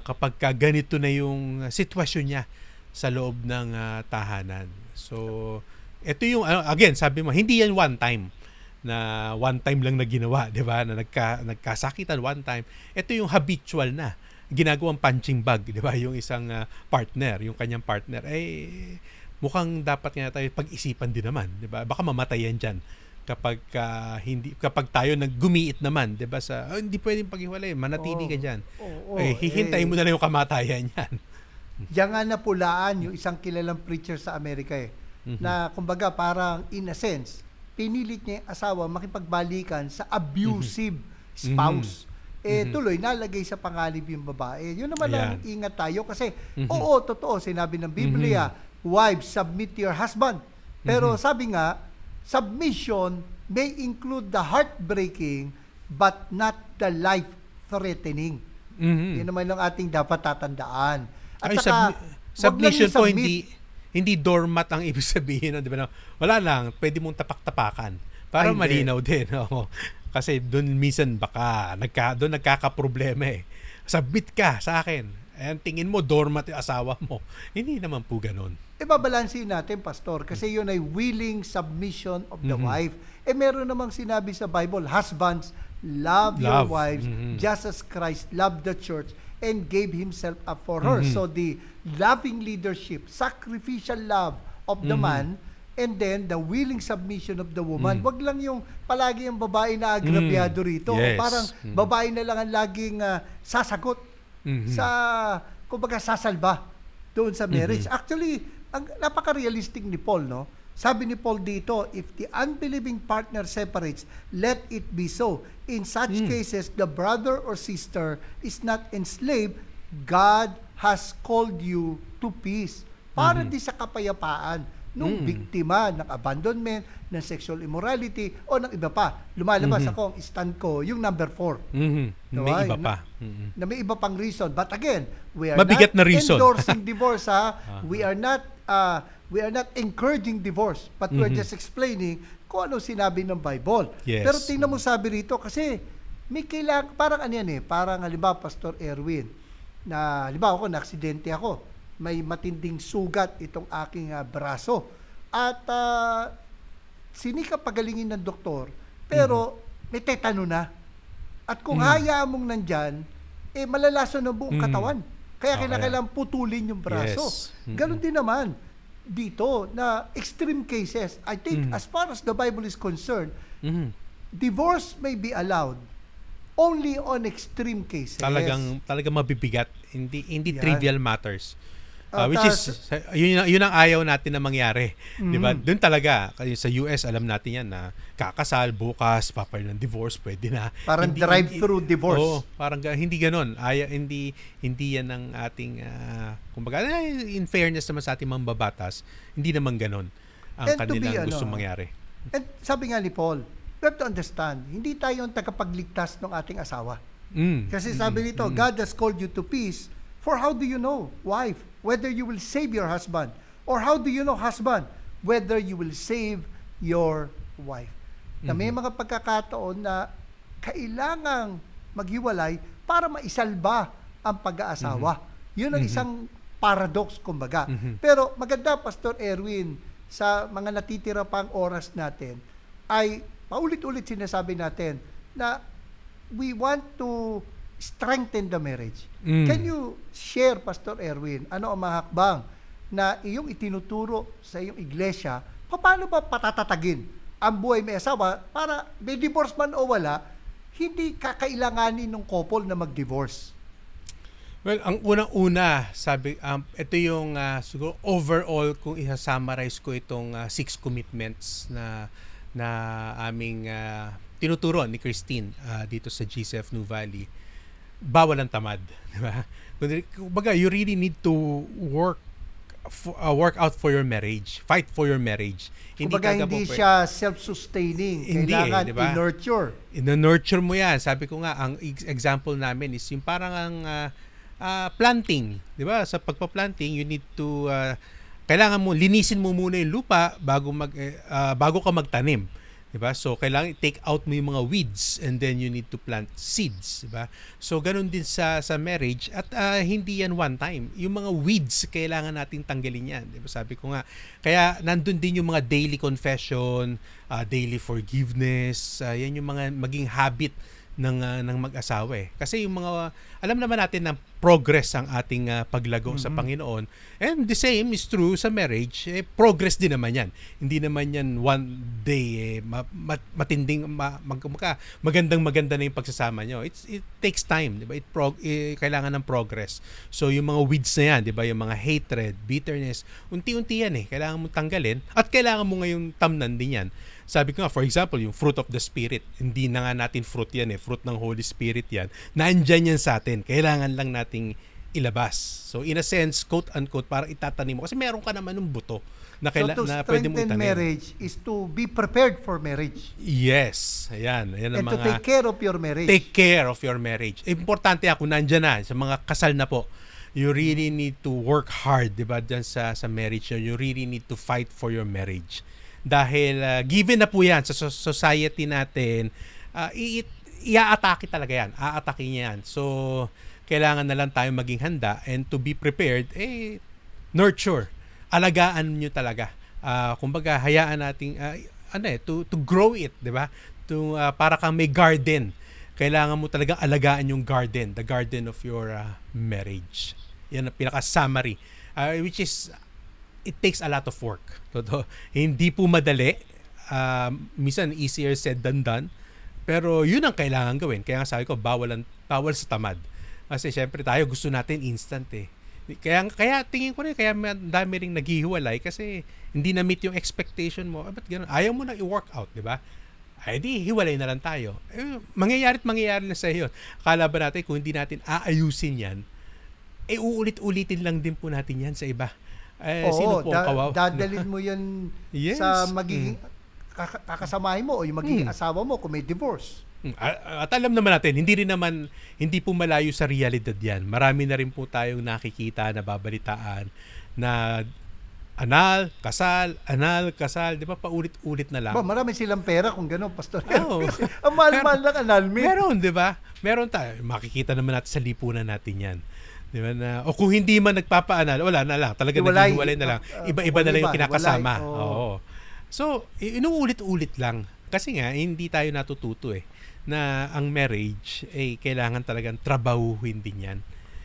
kapag ganito na yung sitwasyon niya sa loob ng tahanan. So, ito yung, again, sabi mo, hindi yan one time lang na ginawa, di ba? Na nagkasakitan one time. Ito yung habitual na, ginagawang punching bag, di ba? Yung isang partner, yung kanyang partner, mukhang dapat nga tayo pag-isipan din naman, di ba? Baka mamatay yan dyan kapag tayo naggumiit naman, 'di ba, sa hindi pwedeng paghiwalay, manatili ka diyan. Hihintayin mo na lang yung kamatayan niyan. Diyan nga napulaan yung isang kilalang preacher sa Amerika na kumbaga parang in a sense pinilit niya yung asawa makipagbalikan sa abusive spouse. Tuloy nalagay sa panganib yung babae. Yun naman ang ingat tayo kasi oo, totoo, sinabi ng Biblia, wives, submit to your husband. Pero sabi nga, submission may include the heartbreaking but not the life-threatening. Yun naman ang ating dapat tatandaan. At Ay, saka, submission po, wag lang yung hindi doormat ang ibig sabihin. Di ba? Wala lang, pwede mong tapak-tapakan. Para Ay, malinaw din. Oo. Kasi doon minsan baka doon nagkakaproblema eh. Submit ka sa akin. And tingin mo doormat yung asawa mo. Hindi naman po ganun. Ibabalansin natin, Pastor, kasi yun ay willing submission of the wife. Meron namang sinabi sa Bible, husbands, love your wives just as Christ loved the church and gave himself up for her. So the loving leadership, sacrificial love of the man, and then the willing submission of the woman. Wag lang yung palagi yung babae na agrabyado rito. Yes. Parang babae na lang ang laging sasagot sa, kumbaga, sasalba doon sa marriage. Actually, ang napaka-realistic ni Paul, no? Sabi ni Paul dito, if the unbelieving partner separates, let it be so. In such cases, the brother or sister is not enslaved. God has called you to peace. Para di sa kapayapaan nung biktima ng abandonment, ng sexual immorality, o ng iba pa. Lumalabas ako, ang stand ko, yung number 4. May iba pa. Na may iba pang reason. But again, we are Mabigat not na reason. endorsing divorce, ha? We are not encouraging divorce, but we're just explaining kung ano sinabi ng Bible. Yes. Pero tingnan mo sabi rito, kasi may kailangan, parang ano yan parang halimbawa, Pastor Erwin, na halimbawa ako, na-aksidente ako, may matinding sugat itong aking braso. At sinikap pagalingin ng doktor, pero may tetano na. At kung hayaan mong nandyan, malalaso ng buong katawan. Kaya kailangan putulin yung braso. Yes. Ganon din naman dito na extreme cases. I think as far as the Bible is concerned, divorce may be allowed only on extreme cases. Talagang mabibigat, hindi Yan. trivial matters. Which is yun ang ayaw natin na mangyari, 'di ba? Doon talaga kasi sa US alam natin 'yan na kakasal bukas, papel ng divorce, pwede na. Parang drive-through divorce. Oo, parang hindi ganoon. Hindi 'yan ang ating kumbaga in fairness naman sa ating mambabatas, hindi naman ganoon ang And to be, kanilang gustong mangyari. And sabi nga ni Paul, we have to understand, hindi tayo ang tagapagligtas ng ating asawa. Kasi sabi nito, God has called you to peace. For how do you know, wife, whether you will save your husband? Or how do you know, husband, whether you will save your wife? Na may mga pagkakataon na kailangang maghiwalay para maisalba ang pag-aasawa. Yun ang isang paradox, kumbaga. Pero maganda, Pastor Erwin, sa mga natitira pang oras natin, ay paulit-ulit sinasabi natin na we want to strengthen the marriage. Can you share, Pastor Erwin, ano ang mga hakbang na iyong itinuturo sa iyong iglesia, paano ba patatatagin ang buhay may asawa para may divorce man o wala, hindi kakailanganin ng couple na mag-divorce? Well, ang unang-una, sabi, ito yung siguro overall kung i-summarize ko itong 6 commitments na aming tinuturo ni Christine dito sa GCF New Valley. Bawal ang tamad, di ba? Kumbaga, you really need to work out for your marriage, fight for your marriage. Kumbaga, hindi siya self-sustaining. Kailangan diba? i-nurture. I-nurture mo yan. Sabi ko nga, ang example namin is yung parang ang planting, di ba? Sa pagpa-planting, you need to kailangan mo linisin mo muna yung lupa bago ka magtanim. Diba? So, kailangan i-take out mo yung mga weeds and then you need to plant seeds. Diba? So, ganun din sa marriage at hindi yan one time. Yung mga weeds, kailangan natin tanggalin yan. Diba? Sabi ko nga, kaya nandun din yung mga daily confession, daily forgiveness, yan yung mga maging habit ng mag-asawa eh. Kasi yung mga, alam naman natin na progress ang ating paglago sa Panginoon. And the same is true sa marriage. Progress din naman yan. Hindi naman yan one day matinding magandang-maganda na yung pagsasama nyo. It takes time, di ba? Kailangan ng progress. So yung mga weeds na yan, di ba? Yung mga hatred, bitterness, unti-unti yan eh. Kailangan mo tanggalin at kailangan mo ngayong tamnan din yan. Sabi ko nga, for example, yung fruit of the Spirit, hindi na nga natin fruit yan eh, fruit ng Holy Spirit yan. Nandyan yan sa atin. Kailangan lang nating ilabas. So in a sense, quote-unquote, para itatanim mo. Kasi meron ka naman ng buto na, to na pwede mo strengthen itanim. marriage is to be prepared for marriage. Yes. Ayan ang And to mga... take care of your marriage. Take care of your marriage. Importante ako, nandyan na, sa mga kasal na po, you really need to work hard, di ba, dyan sa marriage. You really need to fight for your marriage. Dahil given na po yan sa society natin, i-aatake talaga yan. Aatake niya yan. So, kailangan na lang tayo maging handa and to be prepared, nurture. Alagaan nyo talaga. Kumbaga, hayaan nating, to grow it, di ba? Para kang may garden. Kailangan mo talagang alagaan yung garden, the garden of your marriage. Yan ang pinaka-summary. Which is, it takes a lot of work. Totoo. Hindi po madali. Minsan easier said than done. Pero yun ang kailangan gawin. Kaya nga sabi ko, bawal sa tamad. Kasi syempre tayo gusto natin instant eh. Kaya tingin ko rin, kaya dami ring naghihiwalay kasi hindi na meet yung expectation mo. Ba't ganun? Ayaw mo na i-work out, di ba? Ay di, hiwalay na lang tayo. Mangyayari na sa iyo. Akala ba natin kung hindi natin aayusin yan, uulit-ulitin lang din po natin yan sa iba. Sino po ang kawawa? Dadalhin mo yan Yes. sa magiging kakasamahin mo o yung magiging asawa mo kung may divorce. At alam naman natin, hindi po malayo sa realidad yan. Marami na rin po tayong nakikita, nababalitaan na anal, kasal, di ba? Paulit-ulit na lang. Marami silang pera kung gano'n, Pastor. Oo. Ang mahal-mahal ng annulment. Meron, di ba? Meron tayo. Makikita naman natin sa lipunan natin yan. Di ba na, o kung hindi man nagpapaanal, wala na lang. Talaga naghiwalay na lang. Iba-iba na lang yung kinakasama. Oo. So, inuulit-ulit lang. Kasi nga, hindi tayo natututo na ang marriage, kailangan talagang trabahuhin din yan.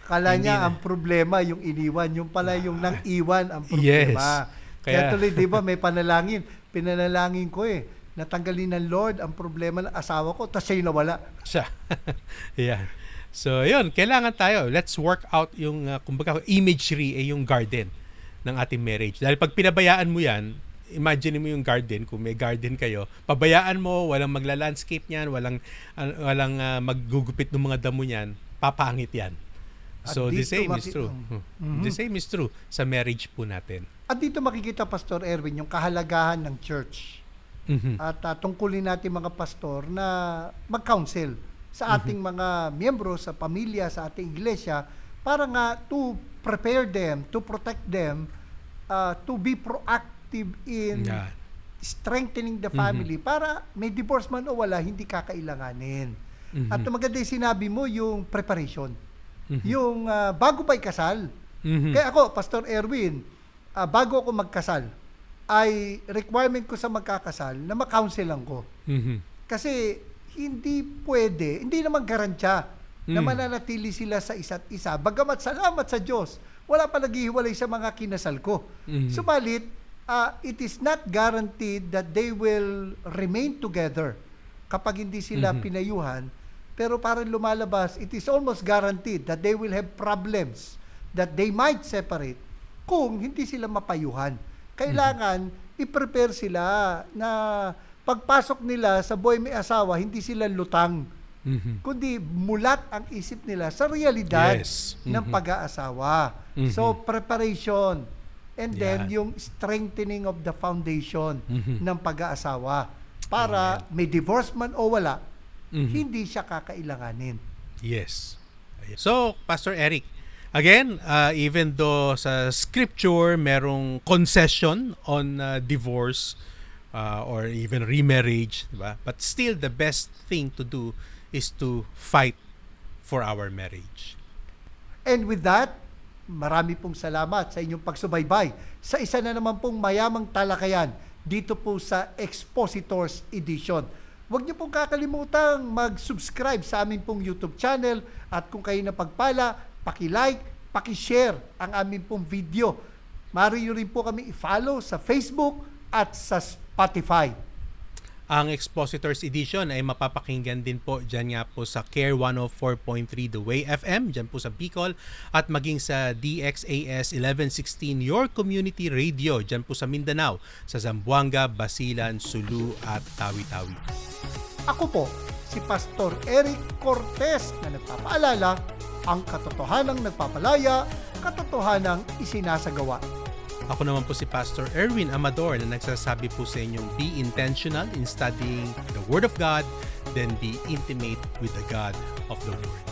Kala niya ang problema yung iniwan, yung pala yung nang iwan ang problema. Yes. Kaya tuloy, di ba, may panalangin. Pinanalangin ko natanggalin ng Lord ang problema ng asawa ko, tapos siya'y nawala. Siya. Yeah. So, yun, kailangan tayo. Let's work out yung, kumbaga, imagery, yung garden ng ating marriage. Dahil pag pinabayaan mo yan, imagine mo yung garden, kung may garden kayo, pabayaan mo, walang magla-landscape niyan, walang maggugupit ng mga damo niyan, papangit yan. So, the same is true. The same is true sa marriage po natin. At dito makikita, Pastor Erwin, yung kahalagahan ng church. At tungkulin natin mga pastor na mag-counsel sa ating mga miyembro, sa pamilya, sa ating iglesia, para nga to prepare them, to protect them, to be proactive in strengthening the family para may divorce man o wala, hindi kakailanganin. At maganda yung sinabi mo, yung preparation. Yung bago pa ikasal. Kaya ako, Pastor Erwin, bago ako magkasal, ay requirement ko sa magkakasal na makounselan ko. Kasi hindi pwede, hindi naman garantya na mananatili sila sa isa't isa. Bagamat salamat sa Diyos, wala pa naghihiwalay sa mga kinasal ko. Subalit, it is not guaranteed that they will remain together kapag hindi sila pinayuhan. Pero parang lumalabas, it is almost guaranteed that they will have problems, that they might separate kung hindi sila mapayuhan. Kailangan i-prepare sila na pagpasok nila sa buhay may asawa, hindi sila lutang, kundi mulat ang isip nila sa realidad ng pag-aasawa. So, preparation. And then, yung strengthening of the foundation ng pag-aasawa. Para may divorce man o wala, hindi siya kakailanganin. Yes. So, Pastor Eric, again, even though sa scripture merong concession on divorce or even remarriage, diba? But still the best thing to do is to fight for our marriage. And with that, marami pong salamat sa inyong pagsubaybay sa isa na naman pong mayamang talakayan dito po sa Expositors Edition. Huwag niyo pong kakalimutang mag-subscribe sa aming pong YouTube channel at kung kayo napagpala, paki-like, paki-share ang aming pong video. Maaari nyo rin po kami i-follow sa Facebook at sa Spotify. Ang Expositors Edition ay mapapakinggan din po dyan nga po sa Care 104.3 The Way FM, dyan po sa Bicol, at maging sa DXAS 1116 Your Community Radio, dyan po sa Mindanao, sa Zamboanga, Basilan, Sulu at Tawi-Tawi. Ako po, si Pastor Eric Cortez na nagpapaalala, ang katotohanang nagpapalaya, katotohanang isinasagawa. Ako naman po si Pastor Erwin Amador na nagsasabi po sa inyong be intentional in studying the Word of God, then be intimate with the God of the Word.